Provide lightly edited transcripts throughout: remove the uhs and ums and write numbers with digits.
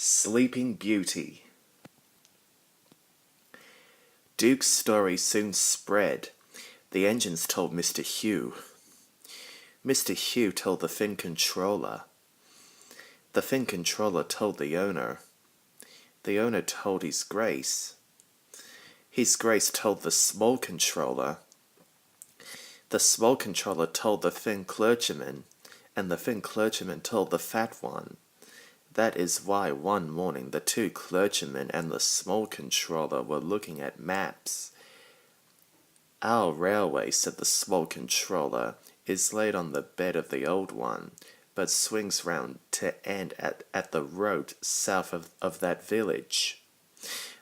Sleeping Beauty. Duke's story soon spread. The engines told Mr. Hugh. Mr. Hugh told the fin controller. The fin controller told the owner. The owner told His Grace. His Grace told the small controller. The small controller told the fin clergyman, and the fin clergyman told the fat one. That is why one morning the two clergymen and the small controller were looking at maps. Our railway, said the small controller, is laid on the bed of the old one, but swings round to end at the road south of that village.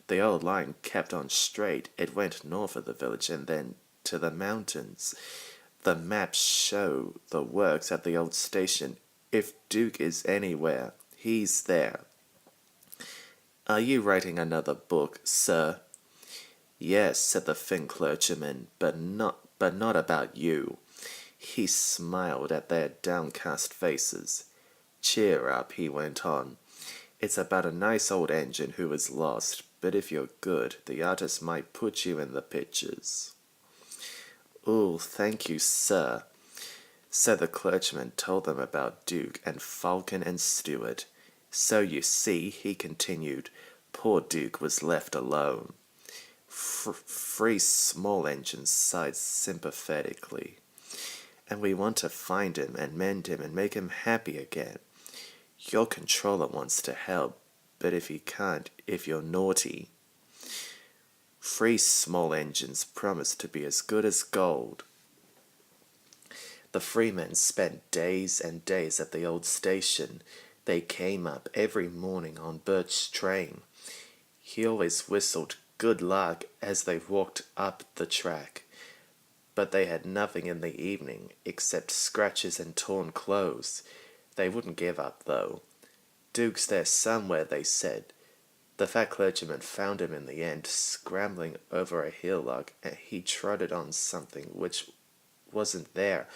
The old line kept on straight. It went north of the village and then to the mountains. The maps show the works at the old station. If Duke is anywhere, he's there. Are you writing another book, sir? Yes, said the fin clergyman, but not about you. He smiled at their downcast faces. Cheer up, he went on. It's about a nice old engine who is lost, but if you're good, the artist might put you in the pictures. Oh, thank you, sir. So the clergyman told them about Duke and Falcon and Stewart. So you see, he continued, poor Duke was left alone. Three small engines sighed sympathetically. And we want to find him and mend him and make him happy again. Your controller wants to help, but if he can't, if you're naughty. Three small engines promised to be as good as gold. The three men spent days and days at the old station. They came up every morning on Bert's train. He always whistled good luck as they walked up the track. But they had nothing in the evening except scratches and torn clothes. They wouldn't give up, though. Duke's there somewhere, they said. The fat clergyman found him in the end, scrambling over a hillock, and he trotted on something which wasn't there,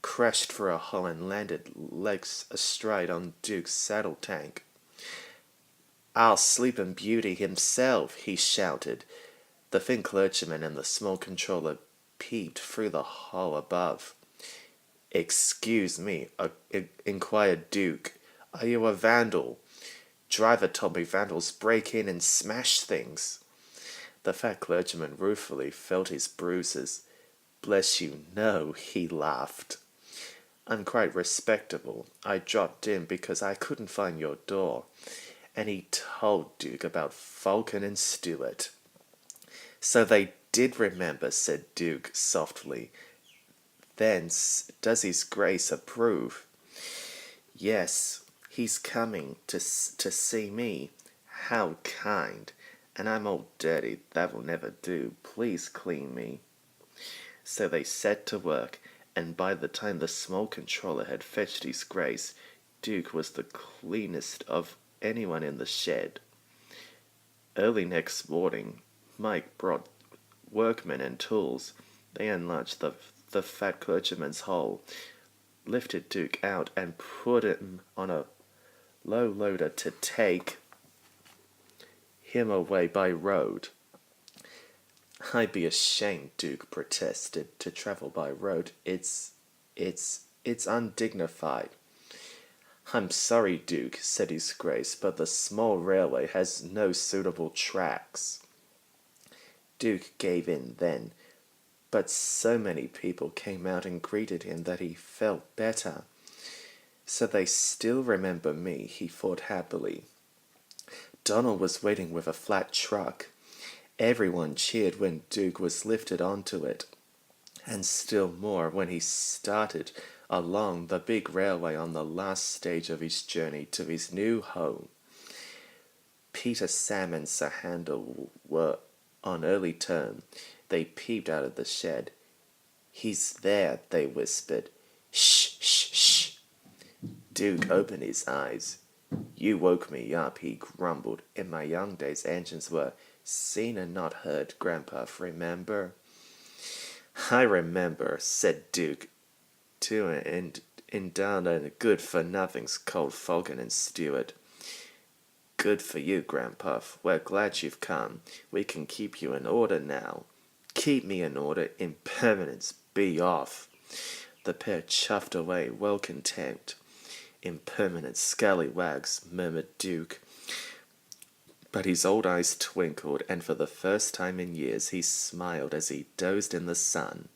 crashed through a hole and landed legs astride on Duke's saddle tank. I'll Sleeping Beauty himself, he shouted. The thin clergyman and the small controller peeped through the hole above. Excuse me, inquired Duke. Are you a vandal? Driver told me vandals break in and smash things. The fat clergyman ruefully felt his bruises. Bless you, no, he laughed. I'm quite respectable. I dropped in because I couldn't find your door. And he told Duke about Falcon and Stewart. So they did remember, said Duke softly. Then does His Grace approve? Yes, he's coming to see me. How kind. And I'm all dirty. That will never do. Please clean me. So they set to work, and by the time the small controller had fetched His Grace, Duke was the cleanest of anyone in the shed. Early next morning, Mike brought workmen and tools. They enlarged the fat clergyman's hole, lifted Duke out, and put him on a low loader to take him away by road. I'd be ashamed, Duke protested, to travel by road. It's undignified. I'm sorry, Duke, said His Grace, but the small railway has no suitable tracks. Duke gave in then, but so many people came out and greeted him that he felt better. So they still remember me, he thought happily. Donald was waiting with a flat truck. Everyone cheered when Duke was lifted onto it, and still more when he started along the big railway on the last stage of his journey to his new home. Peter, Sam, and Sir Handel were on early term. They peeped out of the shed. He's there, they whispered. Shh, shh, shh. Duke opened his eyes. You woke me up, he grumbled. In my young days, engines were seen and not heard, Grandpa, remember? I remember, said Duke. Two in down and good-for-nothings called Falcon and Stewart. Good for you, Grandpuff. We're glad you've come. We can keep you in order now. Keep me in order, impermanence, be off. The pair chuffed away, well content. Impermanent scallywags, murmured Duke. But his old eyes twinkled, and for the first time in years he smiled as he dozed in the sun.